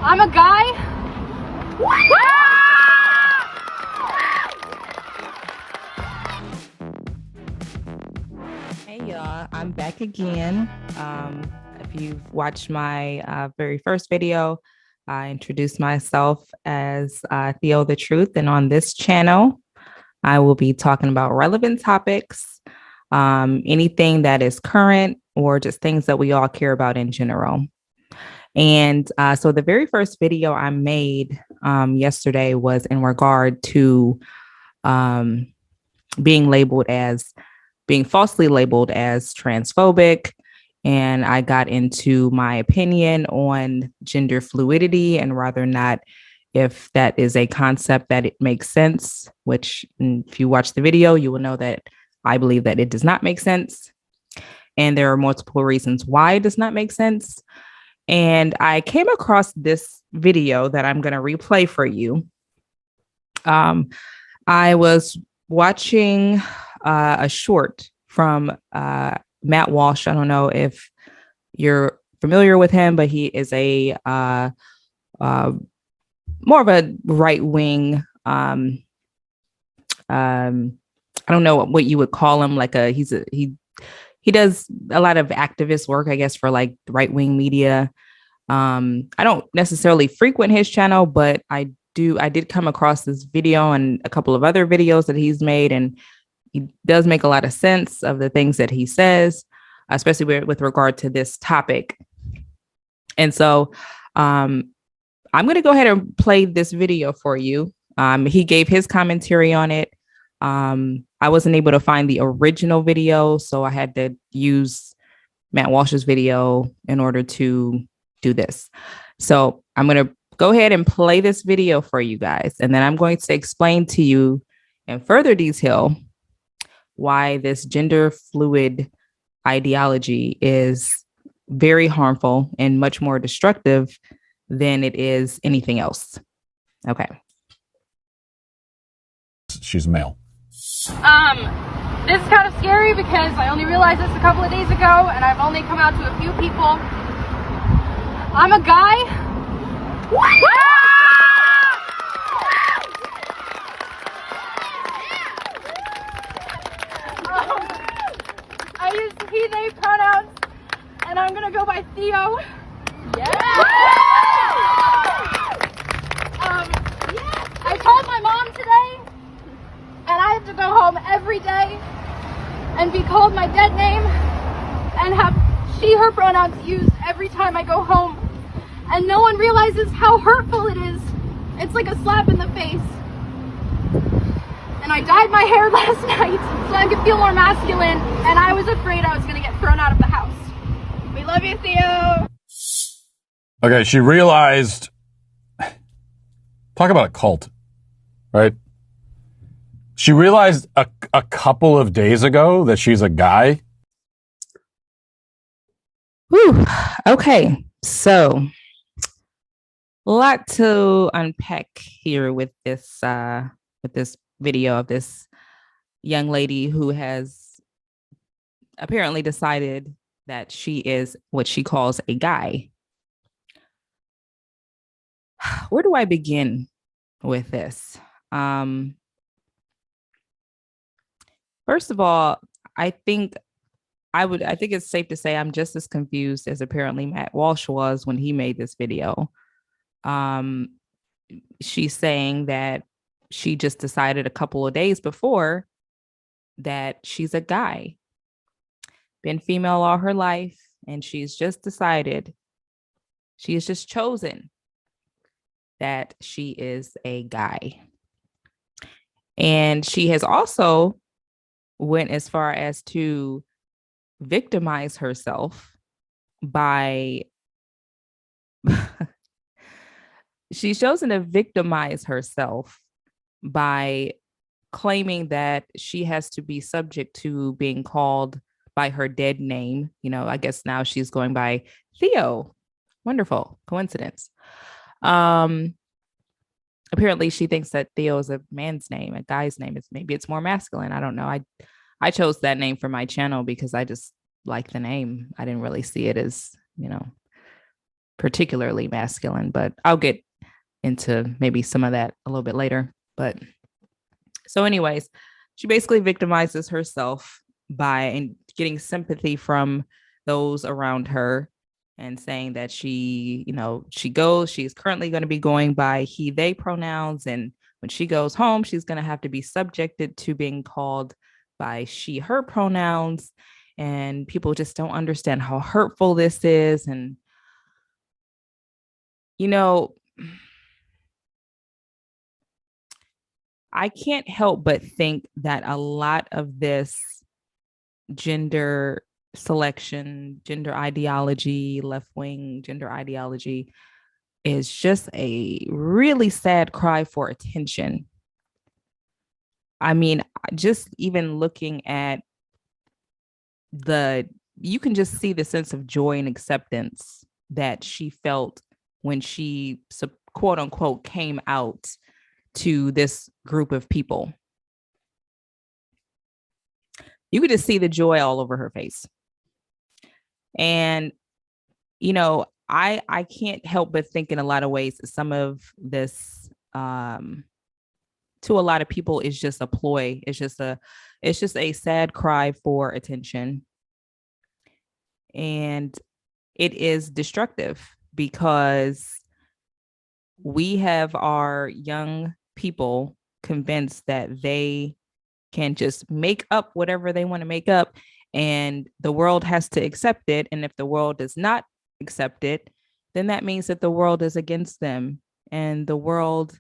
I'm a guy. Hey y'all, I'm back again. If you've watched my very first video, I introduced myself as Theo the Truth, and on this channel, I will be talking about relevant topics, anything that is current, or just things that we all care about in general. And so the very first video I made yesterday was in regard to um, being labeled as being falsely labeled as transphobic. And I got into my opinion on gender fluidity and whether or not if that is a concept that it makes sense, which if you watch the video, you will know that I believe that it does not make sense. And there are multiple reasons why it does not make sense. And I came across this video that I'm going to replay for you. I was watching a short from Matt Walsh. I don't know if you're familiar with him, but he is a more of a right wing. I don't know what you would call him. Like he does a lot of activist work, I guess, for like right wing media. I don't necessarily frequent his channel, but I did come across this video and a couple of other videos that he's made, and he does make a lot of sense of the things that he says, especially with regard to this topic. And so I'm going to go ahead and play this video for you. He gave his commentary on it. I wasn't able to find the original video, so I had to use Matt Walsh's video in order to do this. So I'm going to go ahead and play this video for you guys, and then I'm going to explain to you in further detail why this gender fluid ideology is very harmful and much more destructive than it is anything else. Okay. She's male. This is kind of scary because I only realized this a couple of days ago and I've only come out to a few people. I'm a guy. I use he, they pronouns and I'm gonna go by Theo. I told my mom today and I have to go home every day and be called my dead name and have she, her pronouns used every time I go home. And no one realizes how hurtful it is. It's like a slap in the face. And I dyed my hair last night so I could feel more masculine, and I was afraid I was going to get thrown out of the house. We love you, Theo. Okay, she realized, talk about a cult, right? She realized a couple of days ago that she's a guy. Whew. Okay, so a lot to unpack here with this video of this young lady who has apparently decided that she is what she calls a guy. Where do I begin with this? First of all, I think it's safe to say I'm just as confused as apparently Matt Walsh was when he made this video. She's saying that she just decided a couple of days before that she's a guy, been female all her life, and she's just decided, she has just chosen that she is a guy. And she has also went as far as to victimize herself by she's chosen to victimize herself by claiming that she has to be subject to being called by her dead name. You know, I guess now she's going by Theo. Wonderful coincidence. Apparently she thinks that Theo is a man's name, a guy's name. Maybe it's more masculine. I don't know. I chose that name for my channel because I just like the name. I didn't really see it as, particularly masculine, but I'll get into maybe some of that a little bit later. But so, anyways, she basically victimizes herself by getting sympathy from those around her and saying that she's currently going to be going by he, they pronouns. And when she goes home, she's going to have to be subjected to being called by she, her pronouns. And people just don't understand how hurtful this is. And, I can't help but think that a lot of this gender selection, gender ideology, left wing gender ideology is just a really sad cry for attention. I mean, just even looking at you can just see the sense of joy and acceptance that she felt when she, quote unquote, came out to this group of people. You could just see the joy all over her face. And, I can't help but think in a lot of ways that some of this, to a lot of people, is just a ploy. It's just a sad cry for attention. And it is destructive because we have our young people convinced that they can just make up whatever they want to make up, and the world has to accept it. And if the world does not accept it, then that means that the world is against them and the world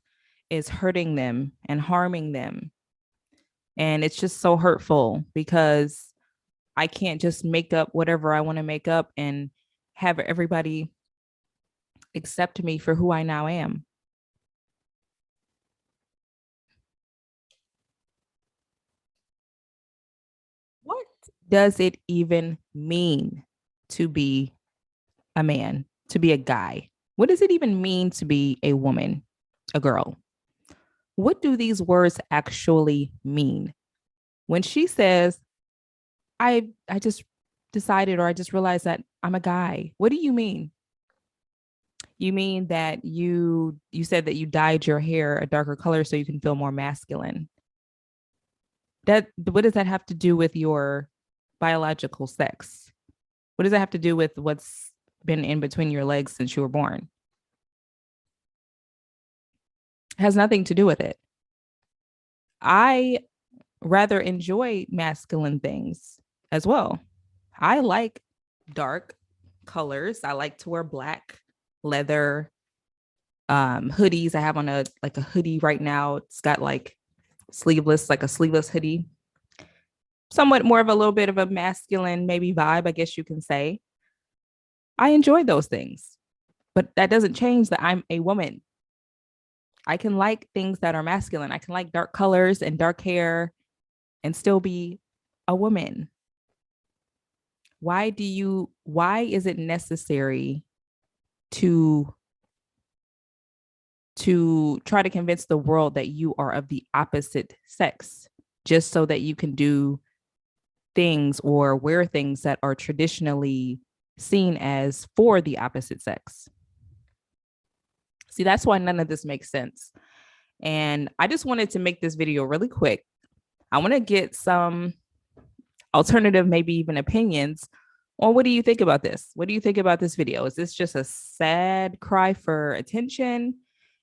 is hurting them and harming them. And it's just so hurtful because I can't just make up whatever I want to make up and have everybody accept me for who I now am. What does it even mean to be a man, to be a guy? What does it even mean to be a woman, a girl? What do these words actually mean? When she says, I just decided, or I just realized that I'm a guy, what do you mean? You mean that you said that you dyed your hair a darker color so you can feel more masculine. What does that have to do with your biological sex? What does that have to do with what's been in between your legs since you were born? It has nothing to do with it. I rather enjoy masculine things as well. I like dark colors. I like to wear black leather hoodies. I have on a hoodie right now. It's got like a sleeveless hoodie. Somewhat more of a little bit of a masculine maybe vibe, I guess you can say. I enjoy those things, but that doesn't change that I'm a woman. I can like things that are masculine. I can like dark colors and dark hair and still be a woman. Why is it necessary to try to convince the world that you are of the opposite sex just so that you can do things or wear things that are traditionally seen as for the opposite sex? See, that's why none of this makes sense. And I just wanted to make this video really quick. I want to get some alternative, maybe even opinions on what do you think about this? What do you think about this video? Is this just a sad cry for attention?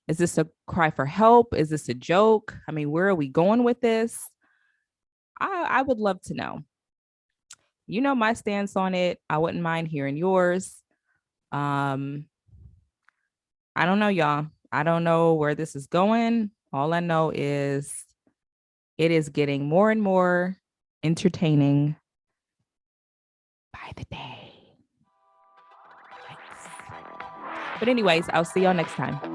Is this a cry for help? Is this a joke? I mean, where are we going with this? I would love to know. You know my stance on it. I wouldn't mind hearing yours. I don't know, y'all. I don't know where this is going. All I know is it is getting more and more entertaining by the day. Thanks. But anyways, I'll see y'all next time.